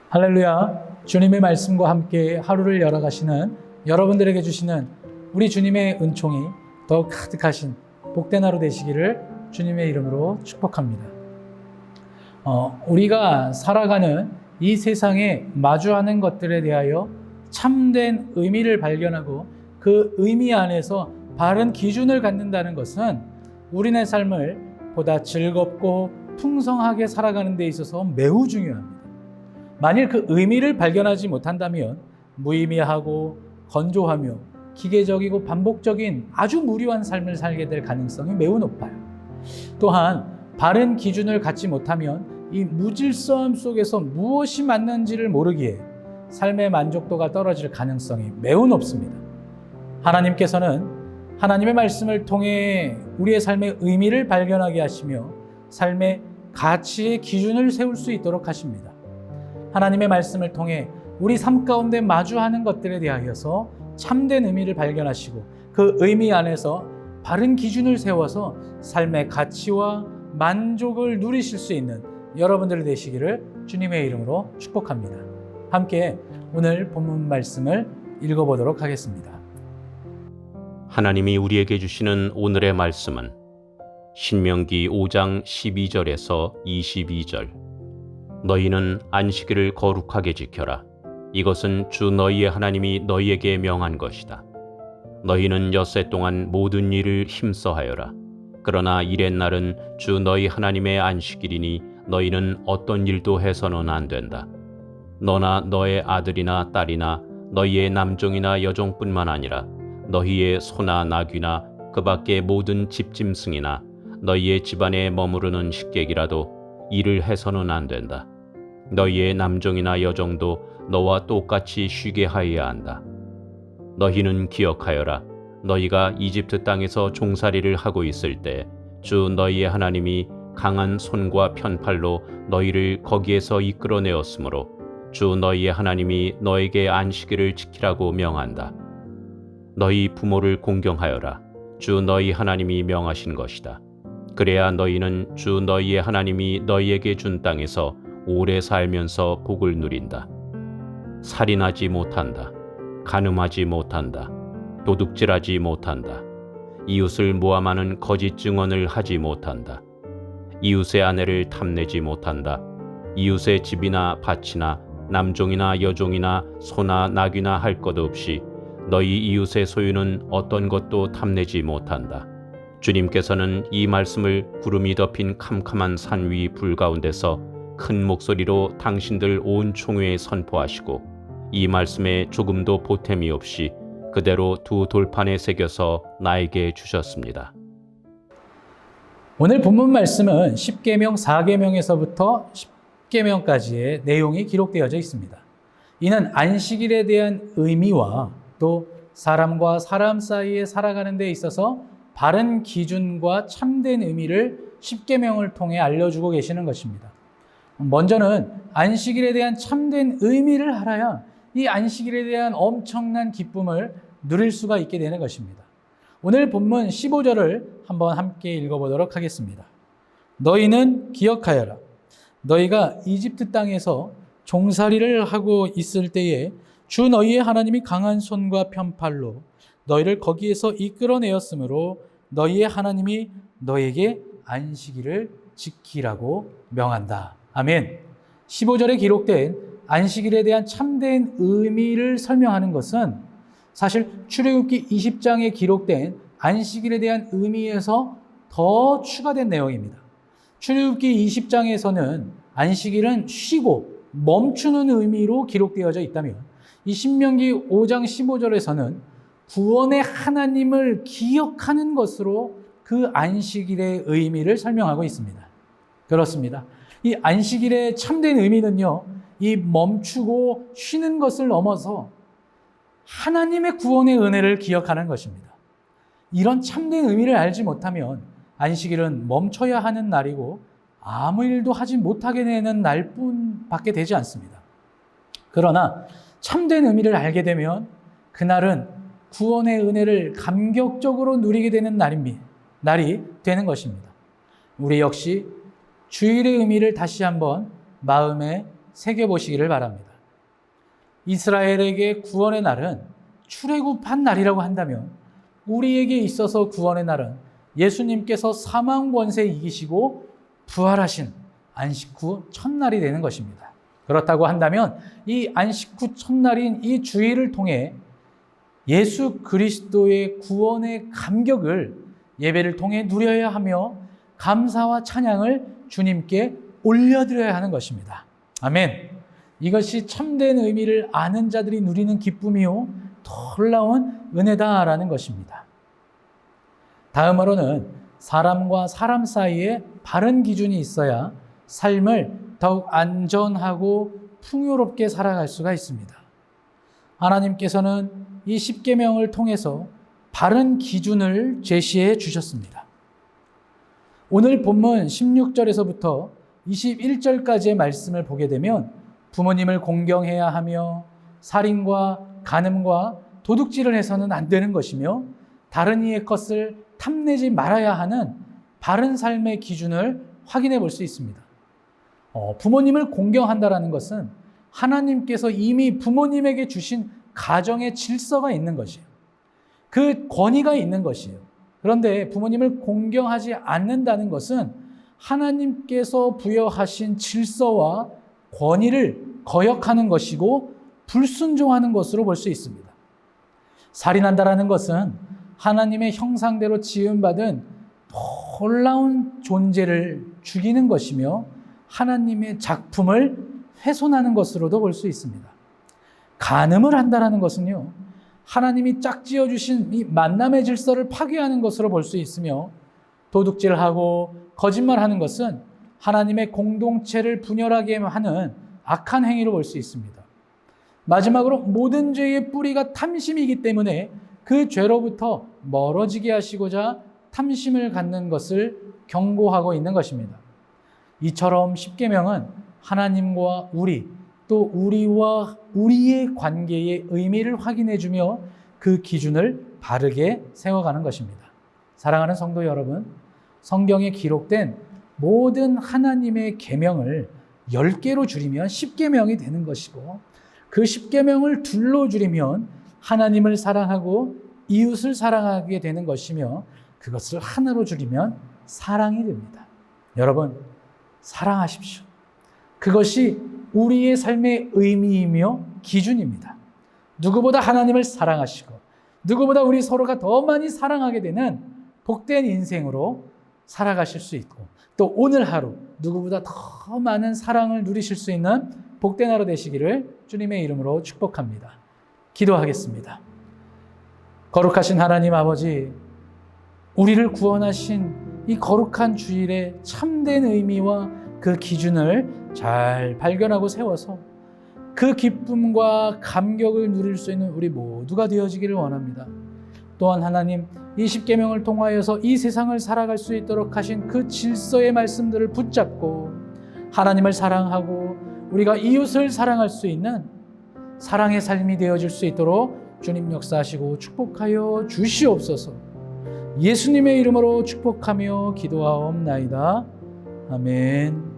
할렐루야. 주님의 말씀과 함께 하루를 열어가시는 여러분들에게 주시는 우리 주님의 은총이 더 가득하신 복된 하루 되시기를 주님의 이름으로 축복합니다. 우리가 살아가는 이 세상에 마주하는 것들에 대하여 참된 의미를 발견하고 그 의미 안에서 바른 기준을 갖는다는 것은 우리네 삶을 보다 즐겁고 풍성하게 살아가는 데 있어서 매우 중요합니다. 만일 그 의미를 발견하지 못한다면 무의미하고 건조하며 기계적이고 반복적인 아주 무료한 삶을 살게 될 가능성이 매우 높아요. 또한 바른 기준을 갖지 못하면 이 무질서함 속에서 무엇이 맞는지를 모르기에 삶의 만족도가 떨어질 가능성이 매우 높습니다. 하나님께서는 하나님의 말씀을 통해 우리의 삶의 의미를 발견하게 하시며 삶의 가치의 기준을 세울 수 있도록 하십니다. 하나님의 말씀을 통해 우리 삶 가운데 마주하는 것들에 대하여서 참된 의미를 발견하시고 그 의미 안에서 바른 기준을 세워서 삶의 가치와 만족을 누리실 수 있는 여러분들 되시기를 주님의 이름으로 축복합니다. 함께 오늘 본문 말씀을 읽어보도록 하겠습니다. 하나님이 우리에게 주시는 오늘의 말씀은 신명기 5장 12절에서 22절. 너희는 안식일을 거룩하게 지켜라. 이것은 주 너희의 하나님이 너희에게 명한 것이다. 너희는 엿새 동안 모든 일을 힘써하여라. 그러나 일의 날은 주 너희 하나님의 안식일이니 너희는 어떤 일도 해서는 안 된다. 너나 너의 아들이나 딸이나 너희의 남종이나 여종뿐만 아니라 너희의 소나 나귀나 그 밖의 모든 집짐승이나 너희의 집안에 머무르는 식객이라도 일을 해서는 안 된다. 너희의 남종이나 여종도 너와 똑같이 쉬게 하여야 한다. 너희는 기억하여라. 너희가 이집트 땅에서 종살이를 하고 있을 때 주 너희의 하나님이 강한 손과 편팔로 너희를 거기에서 이끌어내었으므로 주 너희의 하나님이 너에게 안식일을 지키라고 명한다. 너희 부모를 공경하여라. 주 너희 하나님이 명하신 것이다. 그래야 너희는 주 너희의 하나님이 너희에게 준 땅에서 오래 살면서 복을 누린다. 살인하지 못한다. 간음하지 못한다. 도둑질하지 못한다. 이웃을 모함하는 거짓 증언을 하지 못한다. 이웃의 아내를 탐내지 못한다. 이웃의 집이나 밭이나 남종이나 여종이나 소나 나귀나 할 것 없이 너희 이웃의 소유는 어떤 것도 탐내지 못한다. 주님께서는 이 말씀을 구름이 덮인 캄캄한 산 위 불 가운데서 큰 목소리로 당신들 온 총회에 선포하시고 이 말씀에 조금도 보탬이 없이 그대로 두 돌판에 새겨서 나에게 주셨습니다. 오늘 본문 말씀은 10계명 4계명에서부터 10계명까지의 내용이 기록되어져 있습니다. 이는 안식일에 대한 의미와 또 사람과 사람 사이에 살아가는 데 있어서 바른 기준과 참된 의미를 10계명을 통해 알려주고 계시는 것입니다. 먼저는 안식일에 대한 참된 의미를 알아야 이 안식일에 대한 엄청난 기쁨을 누릴 수가 있게 되는 것입니다. 오늘 본문 15절을 한번 함께 읽어보도록 하겠습니다. 너희는 기억하여라. 너희가 이집트 땅에서 종살이를 하고 있을 때에 주 너희의 하나님이 강한 손과 편팔로 너희를 거기에서 이끌어내었으므로 너희의 하나님이 너에게 안식일을 지키라고 명한다. 아멘. 15절에 기록된 안식일에 대한 참된 의미를 설명하는 것은 사실 출애굽기 20장에 기록된 안식일에 대한 의미에서 더 추가된 내용입니다. 출애굽기 20장에서는 안식일은 쉬고 멈추는 의미로 기록되어져 있다면 이 신명기 5장 15절에서는 구원의 하나님을 기억하는 것으로 그 안식일의 의미를 설명하고 있습니다. 그렇습니다. 이 안식일의 참된 의미는요, 이 멈추고 쉬는 것을 넘어서 하나님의 구원의 은혜를 기억하는 것입니다. 이런 참된 의미를 알지 못하면 안식일은 멈춰야 하는 날이고 아무 일도 하지 못하게 되는 날뿐밖에 되지 않습니다. 그러나 참된 의미를 알게 되면 그날은 구원의 은혜를 감격적으로 누리게 되는 날이 되는 것입니다. 우리 역시 주일의 의미를 다시 한번 마음에 새겨보시기를 바랍니다. 이스라엘에게 구원의 날은 출애굽한 날이라고 한다면 우리에게 있어서 구원의 날은 예수님께서 사망 권세 이기시고 부활하신 안식 후 첫날이 되는 것입니다. 그렇다고 한다면 이 안식 후 첫날인 이 주일을 통해 예수 그리스도의 구원의 감격을 예배를 통해 누려야 하며 감사와 찬양을 주님께 올려드려야 하는 것입니다. 아멘. 이것이 참된 의미를 아는 자들이 누리는 기쁨이요 놀라운 은혜다라는 것입니다. 다음으로는 사람과 사람 사이에 바른 기준이 있어야 삶을 더욱 안전하고 풍요롭게 살아갈 수가 있습니다. 하나님께서는 이 십계명을 통해서 바른 기준을 제시해 주셨습니다. 오늘 본문 16절에서부터 21절까지의 말씀을 보게 되면 부모님을 공경해야 하며 살인과 간음과 도둑질을 해서는 안 되는 것이며 다른 이의 것을 탐내지 말아야 하는 바른 삶의 기준을 확인해 볼 수 있습니다. 부모님을 공경한다라는 것은 하나님께서 이미 부모님에게 주신 가정의 질서가 있는 것이에요. 그 권위가 있는 것이에요. 그런데 부모님을 공경하지 않는다는 것은 하나님께서 부여하신 질서와 권위를 거역하는 것이고 불순종하는 것으로 볼 수 있습니다. 살인한다라는 것은 하나님의 형상대로 지음받은 놀라운 존재를 죽이는 것이며 하나님의 작품을 훼손하는 것으로도 볼 수 있습니다. 간음을 한다라는 것은요, 하나님이 짝지어 주신 이 만남의 질서를 파괴하는 것으로 볼 수 있으며 도둑질하고 거짓말하는 것은 하나님의 공동체를 분열하게 하는 악한 행위로 볼 수 있습니다. 마지막으로 모든 죄의 뿌리가 탐심이기 때문에 그 죄로부터 멀어지게 하시고자 탐심을 갖는 것을 경고하고 있는 것입니다. 이처럼 십계명은 하나님과 우리, 또 우리와 우리의 관계의 의미를 확인해주며 그 기준을 바르게 세워가는 것입니다. 사랑하는 성도 여러분, 성경에 기록된 모든 하나님의 계명을 10개로 줄이면 10계명이 되는 것이고 그 10계명을 둘로 줄이면 하나님을 사랑하고 이웃을 사랑하게 되는 것이며 그것을 하나로 줄이면 사랑이 됩니다. 여러분, 사랑하십시오. 그것이 우리의 삶의 의미이며 기준입니다. 누구보다 하나님을 사랑하시고 누구보다 우리 서로가 더 많이 사랑하게 되는 복된 인생으로 살아가실 수 있고 또 오늘 하루 누구보다 더 많은 사랑을 누리실 수 있는 복된 하루 되시기를 주님의 이름으로 축복합니다. 기도하겠습니다. 거룩하신 하나님 아버지, 우리를 구원하신 이 거룩한 주일의 참된 의미와 그 기준을 잘 발견하고 세워서 그 기쁨과 감격을 누릴 수 있는 우리 모두가 되어지기를 원합니다. 또한 하나님, 이 십계명을 통하여서 이 세상을 살아갈 수 있도록 하신 그 질서의 말씀들을 붙잡고 하나님을 사랑하고 우리가 이웃을 사랑할 수 있는 사랑의 삶이 되어질 수 있도록 주님 역사하시고 축복하여 주시옵소서. 예수님의 이름으로 축복하며 기도하옵나이다. 아멘.